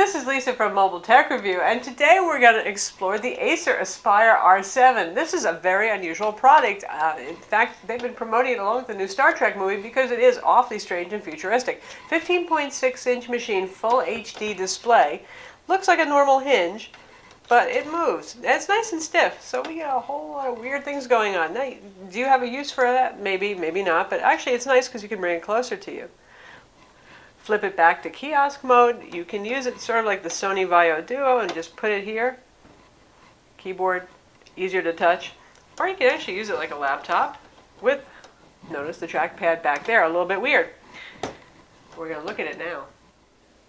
This is Lisa from Mobile Tech Review, and today we're going to explore the Acer Aspire R7. This is a very unusual product. In fact, they've been promoting it along with the new Star Trek movie because it is awfully strange and futuristic. 15.6-inch machine, full HD display. Looks like a normal hinge, but it moves. It's nice and stiff, so we get a whole lot of weird things going on. Now, do you have a use for that? Maybe, maybe not, but actually it's nice because you can bring it closer to you. Flip it back to kiosk mode. You can use it sort of like the Sony Vaio Duo and just put it here. Keyboard, easier to touch. Or you can actually use it like a laptop with, notice the trackpad back there, a little bit weird. We're going to look at it now.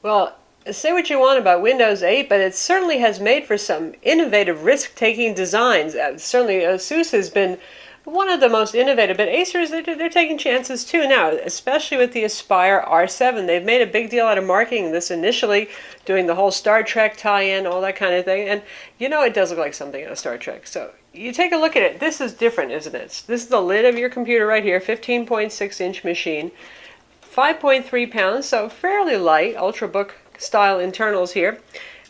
Well, say what you want about Windows 8, but it certainly has made for some innovative, risk-taking designs. Certainly ASUS has been one of the most innovative, but Acer, they're taking chances too now, especially with the Aspire R7. They've made a big deal out of marketing this initially, doing the whole Star Trek tie-in, all that kind of thing, and you know it does look like something out of Star Trek. So you take a look at it. This is different, isn't it? This is the lid of your computer right here, 15.6-inch machine, 5.3 pounds, so fairly light, Ultrabook style internals here.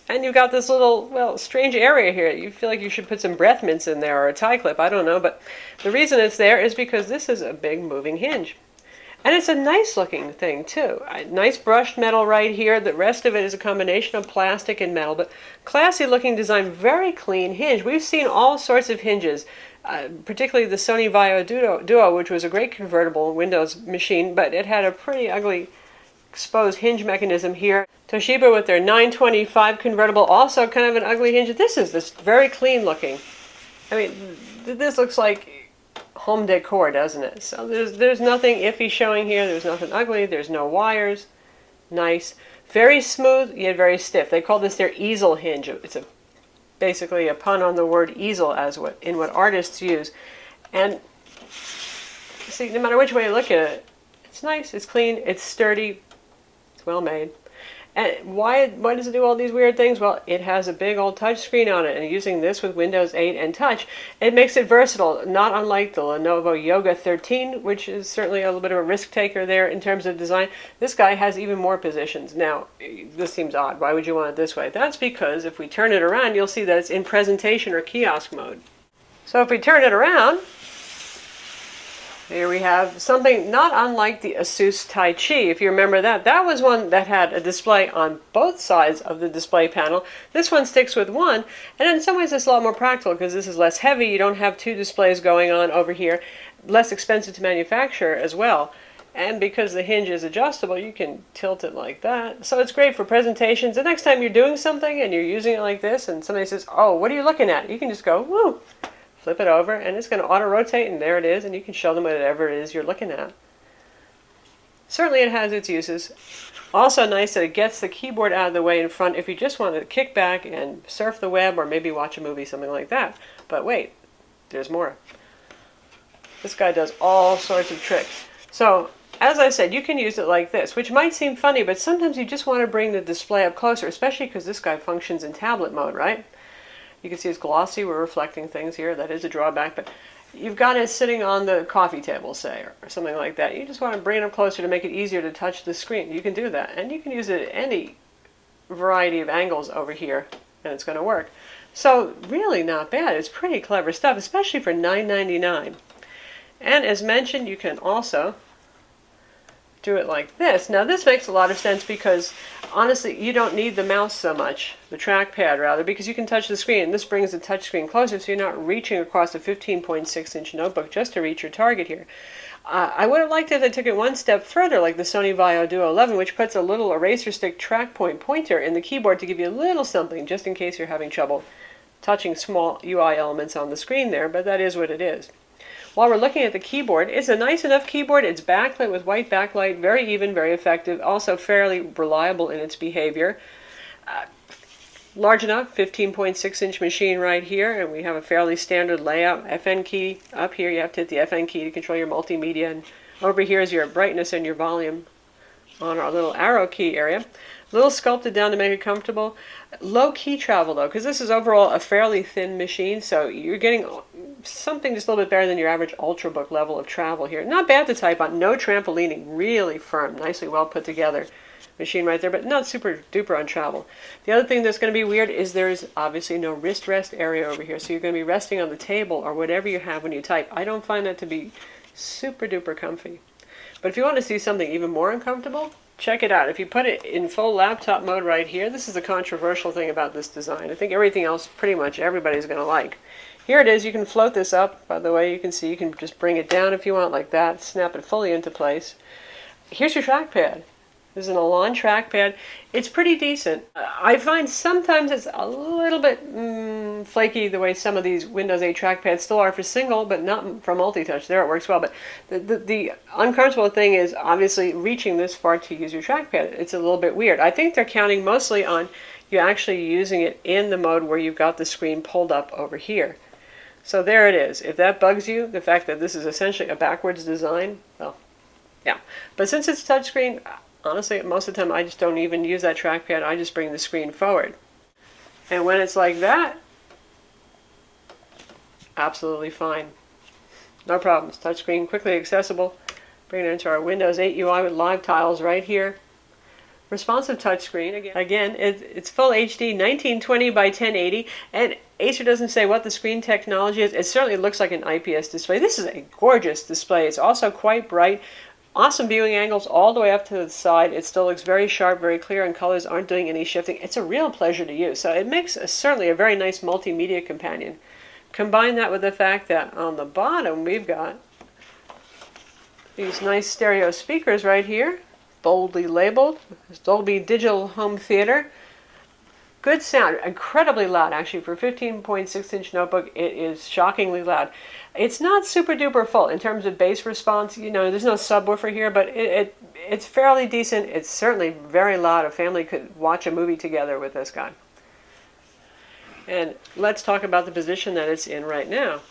And you've got this little, well, strange area here. You feel like you should put some breath mints in there or a tie clip, I don't know. But the reason it's there is because this is a big moving hinge. And it's a nice looking thing too. Nice brushed metal right here. The rest of it is a combination of plastic and metal, but classy looking design, very clean hinge. We've seen all sorts of hinges, particularly the Sony Vaio Duo, which was a great convertible Windows machine, but it had a pretty ugly exposed hinge mechanism here. Toshiba with their 925 convertible, also kind of an ugly hinge. This is very clean looking. I mean, this looks like home decor, doesn't it? So there's nothing iffy showing here. There's nothing ugly. There's no wires. Nice. Very smooth, yet very stiff. They call this their easel hinge. It's basically a pun on the word easel as what artists use. And see, no matter which way you look at it, it's nice, it's clean, it's sturdy, it's well made. And why does it do all these weird things? Well, it has a big old touch screen on it, and using this with Windows 8 and touch, it makes it versatile, not unlike the Lenovo Yoga 13, which is certainly a little bit of a risk taker there in terms of design. This guy has even more positions. Now, this seems odd. Why would you want it this way? That's because if we turn it around, you'll see that it's in presentation or kiosk mode. So if we turn it around, here we have something not unlike the Asus Tai Chi. If you remember that was one that had a display on both sides of the display panel. This one sticks with one, and in some ways it's a lot more practical because this is less heavy. You don't have two displays going on over here. Less expensive to manufacture as well. And because the hinge is adjustable, you can tilt it like that. So it's great for presentations. The next time you're doing something and you're using it like this and somebody says, "Oh, what are you looking at?" You can just go, "Woo!" Flip it over, and it's going to auto-rotate, and there it is, and you can show them whatever it is you're looking at. Certainly it has its uses. Also nice that it gets the keyboard out of the way in front if you just want to kick back and surf the web or maybe watch a movie, something like that. But wait, there's more. This guy does all sorts of tricks. So, as I said, you can use it like this, which might seem funny, but sometimes you just want to bring the display up closer, especially because this guy functions in tablet mode, right? You can see it's glossy, we're reflecting things here, that is a drawback, but you've got it sitting on the coffee table, say, or something like that. You just want to bring it up closer to make it easier to touch the screen. You can do that, and you can use it at any variety of angles over here, and it's going to work. So, really not bad. It's pretty clever stuff, especially for $9.99. And as mentioned, you can also do it like this. Now this makes a lot of sense because honestly you don't need the mouse so much, the trackpad rather, because you can touch the screen, and this brings the touch screen closer so you're not reaching across a 15.6-inch notebook just to reach your target here. I would have liked it if they took it one step further like the Sony Vaio Duo 11, which puts a little eraser stick track point pointer in the keyboard to give you a little something just in case you're having trouble touching small UI elements on the screen there, but that is what it is. While we're looking at the keyboard, it's a nice enough keyboard. It's backlit with white backlight, very even, very effective, also fairly reliable in its behavior. Large enough, 15.6-inch machine right here, and we have a fairly standard layout. FN key up here, you have to hit the FN key to control your multimedia, and over here is your brightness and your volume on our little arrow key area. A little sculpted down to make it comfortable. Low key travel though, because this is overall a fairly thin machine, so you're getting something just a little bit better than your average Ultrabook level of travel here. Not bad to type on, no trampolining, really firm, nicely well put together. machine right there, but not super duper on travel. The other thing that's going to be weird is there's obviously no wrist rest area over here, so you're going to be resting on the table or whatever you have when you type. I don't find that to be super duper comfy. But if you want to see something even more uncomfortable, check it out. If you put it in full laptop mode right here, this is the controversial thing about this design. I think everything else pretty much everybody's going to like. Here it is. You can float this up. By the way, you can see you can just bring it down if you want like that, snap it fully into place. Here's your trackpad. This is an Elan trackpad. It's pretty decent. I find sometimes it's a little bit flaky the way some of these Windows 8 trackpads still are for single, but not for multi-touch. There it works well. But the uncomfortable thing is obviously reaching this far to use your trackpad. It's a little bit weird. I think they're counting mostly on you actually using it in the mode where you've got the screen pulled up over here. So there it is. If that bugs you, the fact that this is essentially a backwards design, well, yeah. But since it's touchscreen, honestly, most of the time I just don't even use that trackpad. I just bring the screen forward. And when it's like that, absolutely fine. No problems. Touchscreen, quickly accessible. Bring it into our Windows 8 UI with live tiles right here. Responsive touchscreen. Again, it's full HD, 1920 by 1080. And Acer doesn't say what the screen technology is. It certainly looks like an IPS display. This is a gorgeous display. It's also quite bright. Awesome viewing angles all the way up to the side. It still looks very sharp, very clear, and colors aren't doing any shifting. It's a real pleasure to use. So it makes certainly a very nice multimedia companion. Combine that with the fact that on the bottom we've got these nice stereo speakers right here, boldly labeled. Dolby Digital Home Theater. Good sound, incredibly loud actually. For a 15.6-inch notebook, it is shockingly loud. It's not super duper full in terms of bass response. You know, there's no subwoofer here, but it's fairly decent. It's certainly very loud. A family could watch a movie together with this guy. And let's talk about the position that it's in right now.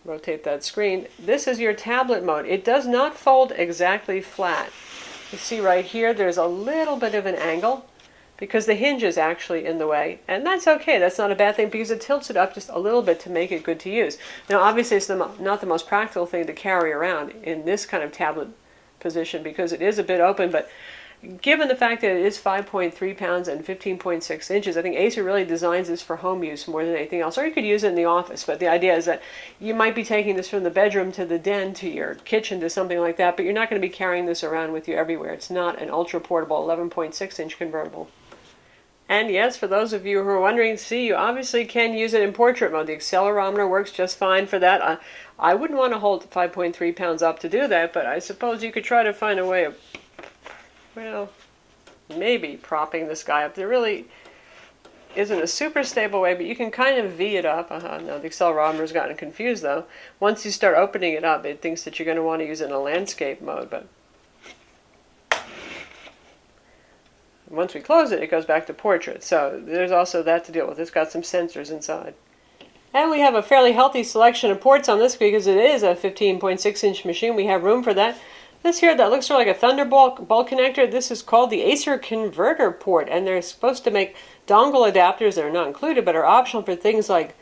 Rotate that screen. This is your tablet mode. It does not fold exactly flat. You see right here, there's a little bit of an angle because the hinge is actually in the way. And that's okay. That's not a bad thing because it tilts it up just a little bit to make it good to use. Now, obviously, it's not the most practical thing to carry around in this kind of tablet position because it is a bit open, but given the fact that it is 5.3 pounds and 15.6 inches, I think Acer really designs this for home use more than anything else. Or you could use it in the office, but the idea is that you might be taking this from the bedroom to the den to your kitchen to something like that, but you're not going to be carrying this around with you everywhere. It's not an ultra-portable 11.6-inch convertible. And yes, for those of you who are wondering, see, you obviously can use it in portrait mode. The accelerometer works just fine for that. I wouldn't want to hold 5.3 pounds up to do that, but I suppose you could try to find a way of, well, maybe propping this guy up. There really isn't a super stable way, but you can kind of V it up. Now the accelerometer's gotten confused though. Once you start opening it up, it thinks that you're going to want to use it in a landscape mode, but once we close it, it goes back to portrait. So there's also that to deal with. It's got some sensors inside. And we have a fairly healthy selection of ports on this because it is a 15.6-inch machine. We have room for that. This here that looks sort of like a Thunderbolt connector, this is called the Acer converter port, and they're supposed to make dongle adapters that are not included but are optional for things like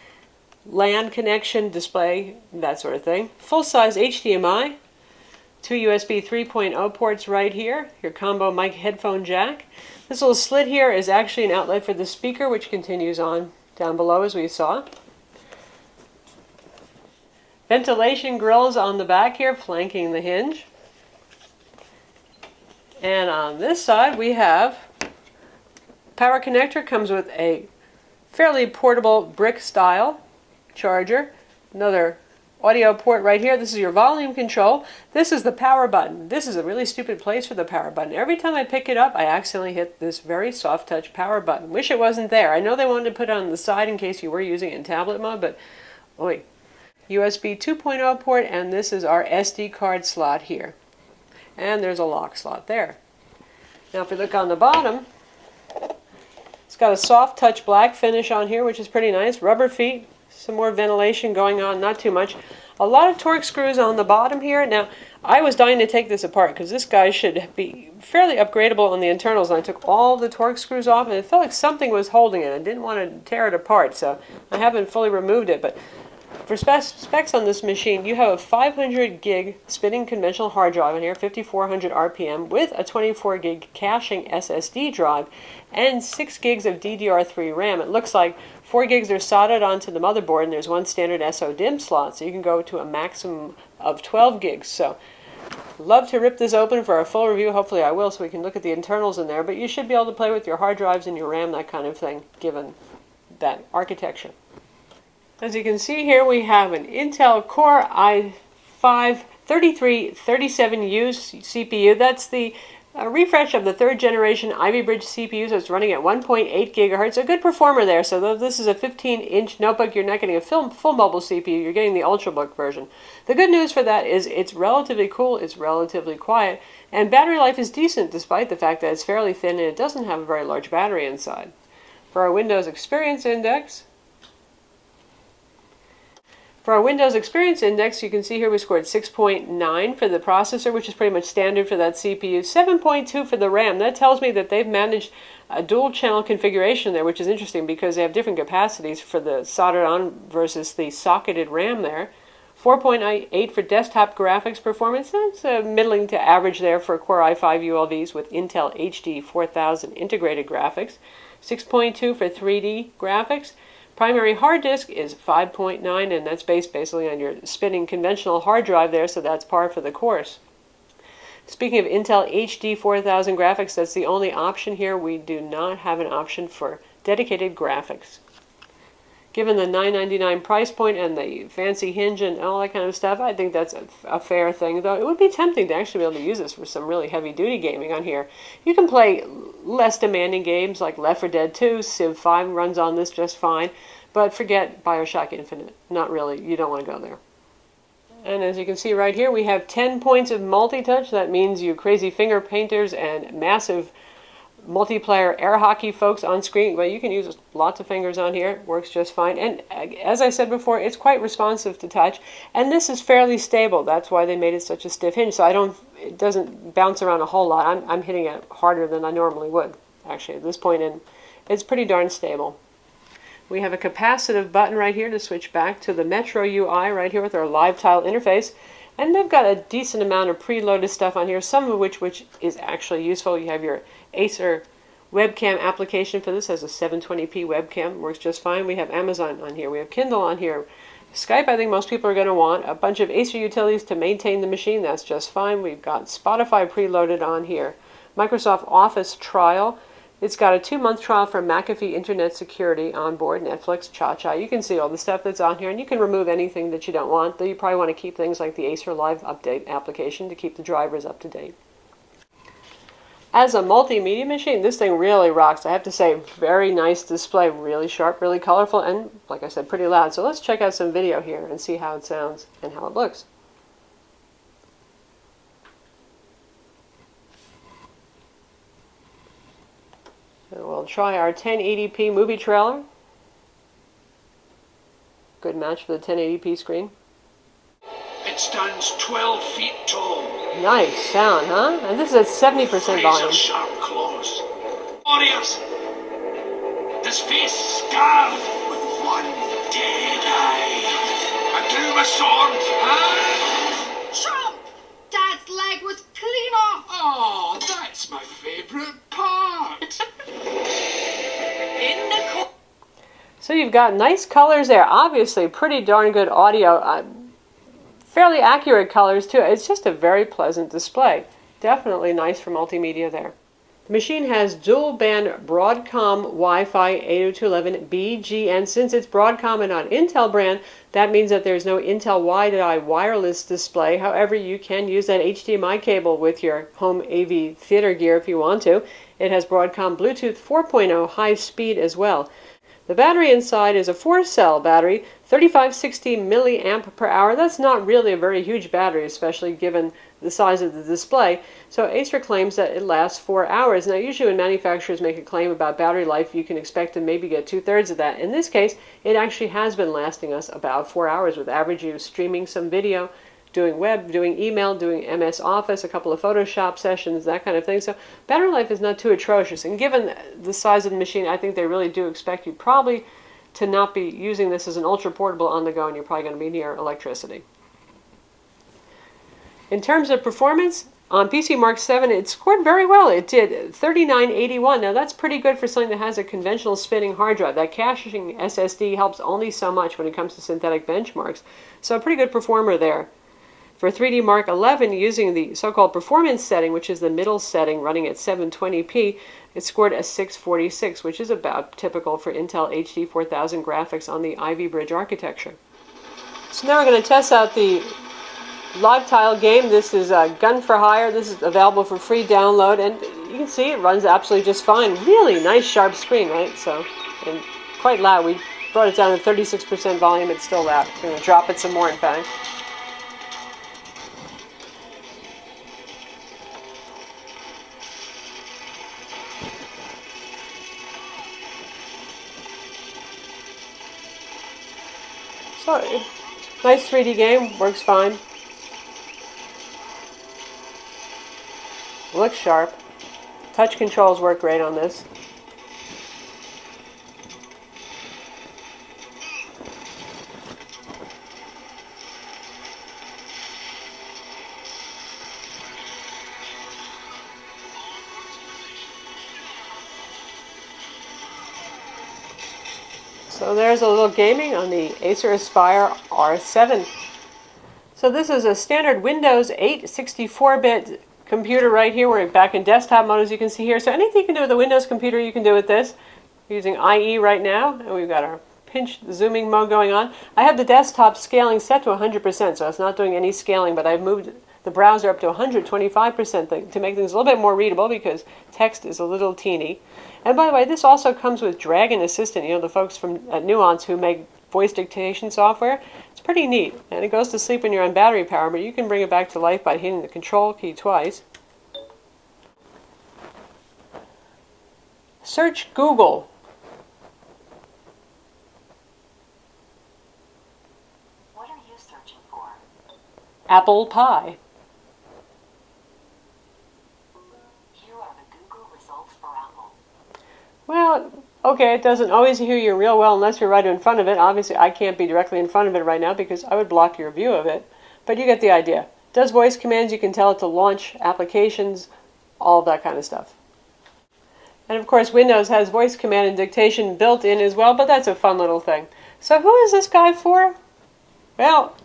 LAN connection, display, that sort of thing. Full-size HDMI, two USB 3.0 ports right here, your combo mic headphone jack. This little slit here is actually an outlet for the speaker, which continues on down below as we saw. Ventilation grills on the back here flanking the hinge. And on this side we have power connector. Comes with a fairly portable brick style charger. Another audio port right here. This is your volume control. This is the power button. This is a really stupid place for the power button. Every time I pick it up, I accidentally hit this very soft touch power button. Wish it wasn't there. I know they wanted to put it on the side in case you were using it in tablet mode, but oi. USB 2.0 port, and this is our SD card slot here. And there's a lock slot there. Now if we look on the bottom, it's got a soft touch black finish on here, which is pretty nice. Rubber feet, some more ventilation going on, not too much. A lot of torque screws on the bottom here. Now, I was dying to take this apart because this guy should be fairly upgradable on the internals, and I took all the torque screws off, and it felt like something was holding it. I didn't want to tear it apart, so I haven't fully removed it, but For specs on this machine, you have a 500 gig spinning conventional hard drive in here, 5400 RPM, with a 24 gig caching SSD drive, and 6 gigs of DDR3 RAM. It looks like 4 gigs are soldered onto the motherboard, and there's one standard SO-DIMM slot, so you can go to a maximum of 12 gigs. So, love to rip this open for a full review. Hopefully I will, so we can look at the internals in there, but you should be able to play with your hard drives and your RAM, that kind of thing, given that architecture. As you can see here, we have an Intel Core i5 3337U CPU. That's the refresh of the 3rd generation Ivy Bridge CPU, so it's running at 1.8 gigahertz. A good performer there. So though this is a 15-inch notebook, you're not getting a full mobile CPU, you're getting the Ultrabook version. The good news for that is it's relatively cool, it's relatively quiet, and battery life is decent despite the fact that it's fairly thin and it doesn't have a very large battery inside. For our Windows Experience Index, you can see here we scored 6.9 for the processor, which is pretty much standard for that CPU, 7.2 for the RAM. That tells me that they've managed a dual channel configuration there, which is interesting because they have different capacities for the soldered on versus the socketed RAM there. 4.8 for desktop graphics performance. That's middling to average there for Core i5 ULVs with Intel HD 4000 integrated graphics. 6.2 for 3D graphics. Primary hard disk is 5.9, and that's based basically on your spinning conventional hard drive there, so that's par for the course. Speaking of Intel HD 4000 graphics, that's the only option here. We do not have an option for dedicated graphics. Given the $9.99 price point and the fancy hinge and all that kind of stuff, I think that's a fair thing, though it would be tempting to actually be able to use this for some really heavy-duty gaming on here. You can play less demanding games like Left 4 Dead 2, Civ 5 runs on this just fine, but forget Bioshock Infinite. Not really, you don't want to go there. And as you can see right here, we have 10 points of multi-touch. That means you crazy finger painters and massive multiplayer air hockey folks on screen, but you can use lots of fingers on here. It works just fine. And as I said before, it's quite responsive to touch, and this is fairly stable. That's why they made it such a stiff hinge, so it doesn't bounce around a whole lot. I'm hitting it harder than I normally would, actually, at this point, and it's pretty darn stable. We have a capacitive button right here to switch back to the Metro UI right here with our live tile interface. And they've got a decent amount of preloaded stuff on here, some of which is actually useful. You have your Acer webcam application for this, has a 720p webcam, works just fine. We have Amazon on here, we have Kindle on here. Skype, I think most people are going to want. A bunch of Acer utilities to maintain the machine, that's just fine. We've got Spotify preloaded on here. Microsoft Office trial. It's got a 2-month trial for McAfee Internet Security on board, Netflix, Cha-Cha. You can see all the stuff that's on here, and you can remove anything that you don't want. Though you probably want to keep things like the Acer Live Update application to keep the drivers up to date. As a multimedia machine, this thing really rocks. I have to say, very nice display, really sharp, really colorful, and like I said, pretty loud. So let's check out some video here and see how it sounds and how it looks. So we'll try our 1080p movie trailer. Good match for the 1080p screen. It stands 12 feet tall. Nice sound, huh? And this is at 70% volume. Sharp claws. Warriors! This face scarred with one dead eye. I drew my sword. Trump! Dad's leg was clean off. Oh, that's my favorite part. In the So you've got nice colors there. Obviously, pretty darn good audio. Fairly accurate colors, too. It's just a very pleasant display. Definitely nice for multimedia there. The machine has dual-band Broadcom Wi-Fi 802.11b, and since it's Broadcom and not Intel brand, that means that there's no Intel Wi-Fi wireless display. However, you can use that HDMI cable with your home AV theater gear if you want to. It has Broadcom Bluetooth 4.0 high speed as well. The battery inside is a 4-cell battery, 3560 milliamp per hour. That's not really a very huge battery, especially given the size of the display. So Acer claims that it lasts 4 hours. Now, usually when manufacturers make a claim about battery life, you can expect to maybe get 2/3 of that. In this case, it actually has been lasting us about 4 hours with average use, streaming some video, doing web, doing email, doing MS Office, a couple of Photoshop sessions, that kind of thing. So battery life is not too atrocious. And given the size of the machine, I think they really do expect you probably to not be using this as an ultra portable on the go, and you're probably going to be near electricity. In terms of performance, on PC Mark 7, it scored very well. It did 3981. Now that's pretty good for something that has a conventional spinning hard drive. That caching SSD helps only so much when it comes to synthetic benchmarks. So a pretty good performer there. For 3D Mark 11, using the so-called performance setting, which is the middle setting running at 720p, it scored a 646, which is about typical for Intel HD 4000 graphics on the Ivy Bridge architecture. So now we're going to test out the live tile game. This is Gun for Hire. This is available for free download, and you can see it runs absolutely just fine. Really nice sharp screen, right? So, and quite loud. We brought it down to 36% volume. It's still loud. We're going to drop it some more, in fact. So, nice 3D game, works fine. Looks sharp. Touch controls work great on this. So there's a little gaming on the Acer Aspire R7. So this is a standard Windows 8 64-bit computer right here. We're back in desktop mode, as you can see here. So anything you can do with a Windows computer, you can do with this. We're using IE right now, and we've got our pinch zooming mode going on. I have the desktop scaling set to 100%, so it's not doing any scaling, but I've moved the browser up to 125% to make things a little bit more readable, because text is a little teeny. And by the way, this also comes with Dragon Assistant, you know, the folks from Nuance who make voice dictation software. It's pretty neat, and it goes to sleep when you're on battery power, but you can bring it back to life by hitting the Control key twice. Search Google. What are you searching for? Apple pie. Here are the Google results for Apple. Well, okay, it doesn't always hear you real well unless you're right in front of it. Obviously, I can't be directly in front of it right now because I would block your view of it. But you get the idea. It does voice commands. You can tell it to launch applications, all of that kind of stuff. And of course, Windows has voice command and dictation built in as well, but that's a fun little thing. So who is this guy for? Well,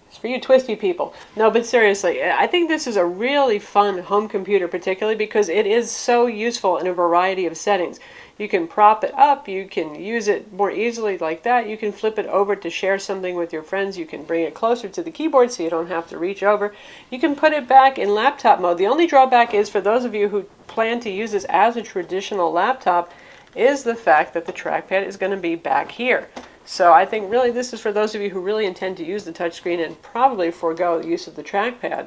it's for you twisty people. No, but seriously, I think this is a really fun home computer, particularly because it is so useful in a variety of settings. You can prop it up, you can use it more easily like that, you can flip it over to share something with your friends, you can bring it closer to the keyboard so you don't have to reach over. You can put it back in laptop mode. The only drawback is, for those of you who plan to use this as a traditional laptop, is the fact that the trackpad is going to be back here. So I think really this is for those of you who really intend to use the touchscreen and probably forego the use of the trackpad.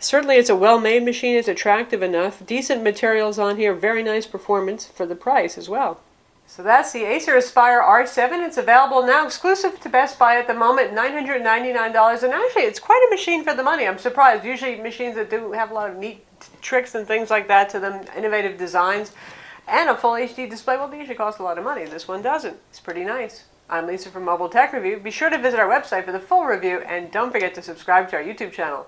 Certainly it's a well-made machine, it's attractive enough, decent materials on here, very nice performance for the price as well. So that's the Acer Aspire R7. It's available now, exclusive to Best Buy at the moment, $999. And actually, it's quite a machine for the money. I'm surprised. Usually machines that do have a lot of neat tricks and things like that to them, innovative designs, and a full HD display, well, they usually cost a lot of money. This one doesn't. It's pretty nice. I'm Lisa from Mobile Tech Review. Be sure to visit our website for the full review, and don't forget to subscribe to our YouTube channel.